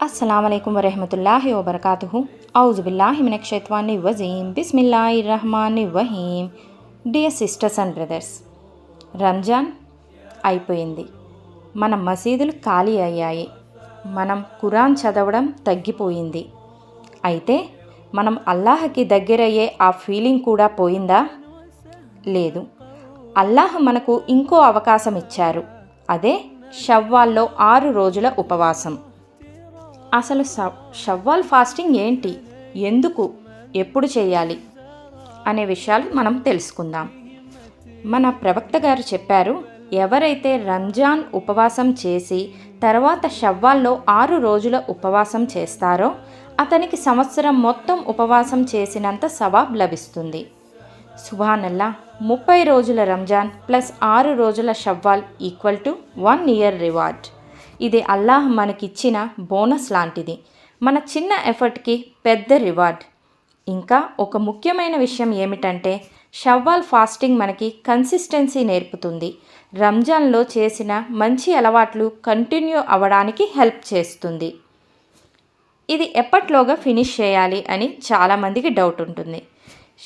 अस्सलामुअलैकुम वरहमतुल्लाहि वबरकातुहू औज़ुबिल्लाहि मिनश्शैतानिर्रजीम बिस्मिल्लाहिर्रहमानिर्रहीम। Dear sisters and brothers, Ramzan అయిపోయింది. మన మసీదులు ఖాళీ అయ్యాయి. మనం ఖురాన్ చదవడం తగ్గిపోయింది. అయితే మనం అల్లాహకి దగ్గరయ్యే ఆ ఫీలింగ్ కూడా పోయిందా? లేదు. అల్లాహ్ మనకు ఇంకో అవకాశం ఇచ్చారు. అదే షవ్వాల్లో 6 రోజుల ఉపవాసం. అసలు షవ్వాల్ ఫాస్టింగ్ ఏంటి, ఎందుకు, ఎప్పుడు చేయాలి అనే విషయాలు మనం తెలుసుకుందాం. మన ప్రవక్త గారు చెప్పారు, ఎవరైతే రంజాన్ ఉపవాసం చేసి తర్వాత షవ్వాల్లో 6 రోజుల ఉపవాసం చేస్తారో అతనికి సంవత్సరం మొత్తం ఉపవాసం చేసినంత సవాబ్ లభిస్తుంది. సుబ్హానల్లా, 30 రోజుల రంజాన్ ప్లస్ 6 రోజుల Shawwal equal to 1 year reward. ఇది అల్లాహ్ మనకిచ్చిన బోనస్ లాంటిది. మన చిన్న ఎఫర్ట్కి పెద్ద రివార్డ్. ఇంకా ఒక ముఖ్యమైన విషయం ఏమిటంటే షవ్వాల్ ఫాస్టింగ్ మనకి కన్సిస్టెన్సీ నేర్పుతుంది. రంజాన్లో చేసిన మంచి అలవాట్లు కంటిన్యూ అవ్వడానికి హెల్ప్ చేస్తుంది. ఇది ఎప్పట్లోగా ఫినిష్ చేయాలి అని చాలామందికి డౌట్ ఉంటుంది.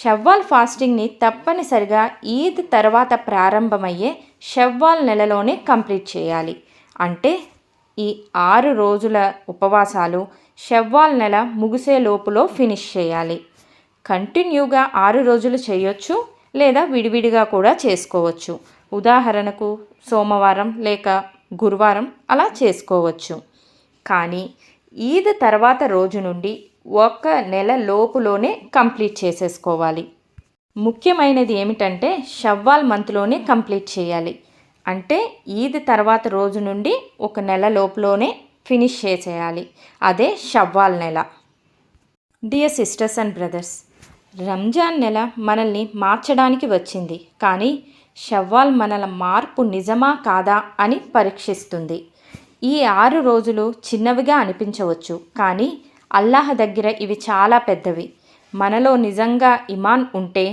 షవ్వాల్ ఫాస్టింగ్ని తప్పనిసరిగా ఈద్ తర్వాత ప్రారంభమయ్యే షవ్వాల్ నెలలోనే కంప్లీట్ చేయాలి. అంటే ఈ 6 రోజుల ఉపవాసాలు షవ్వాల్ నెల ముగిసే లోపులో ఫినిష్ చేయాలి. కంటిన్యూగా 6 రోజులు చేయొచ్చు, లేదా విడివిడిగా కూడా చేసుకోవచ్చు. ఉదాహరణకు సోమవారం లేక గురువారం అలా చేసుకోవచ్చు. కానీ ఈద్ తర్వాత రోజు నుండి 1 నెల లోపులోనే కంప్లీట్ చేసేసుకోవాలి. ముఖ్యమైనది ఏమిటంటే షవ్వాల్ మంత్లోనే కంప్లీట్ చేయాలి. అంటే ఈద్ తర్వాత రోజు నుండి 1 నెల లోపులోనే ఫినిష్ చేసేయాలి. అదే షవ్వాల్ నెల. Dear sisters and brothers, Ramzan నెల మనల్ని మార్చడానికి వచ్చింది. కానీ షవ్వాల్ మనల మార్పు నిజమా కాదా అని పరీక్షిస్తుంది. ఈ 6 రోజులు చిన్నవిగా అనిపించవచ్చు, కానీ అల్లాహ్ దగ్గర ఇవి చాలా పెద్దవి. మనలో నిజంగా ఇమాన్ ఉంటే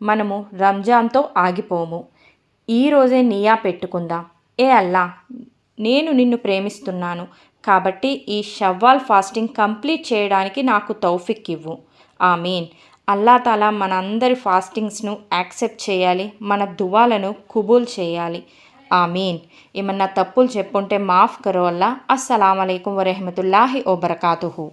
మనము రంజాన్తో ఆగిపోము. ఈరోజే నియా పెట్టుకుందాం. ఏ అల్లా, నేను నిన్ను ప్రేమిస్తున్నాను కాబట్టి ఈ షవ్వాల్ ఫాస్టింగ్ కంప్లీట్ చేయడానికి నాకు తౌఫిక్ ఇవ్వు. ఆమీన్. అల్లా తాలా మనందరి ఫాస్టింగ్స్ను యాక్సెప్ట్ చేయాలి, మన దువాలను కుబూల్ చేయాలి. ఆమీన్. ఏమన్నా తప్పులు చెప్పుంటే మాఫ్ కరో అల్లా. అస్సలాము అలైకుం వరహమతుల్లాహి వబరకాతుహు.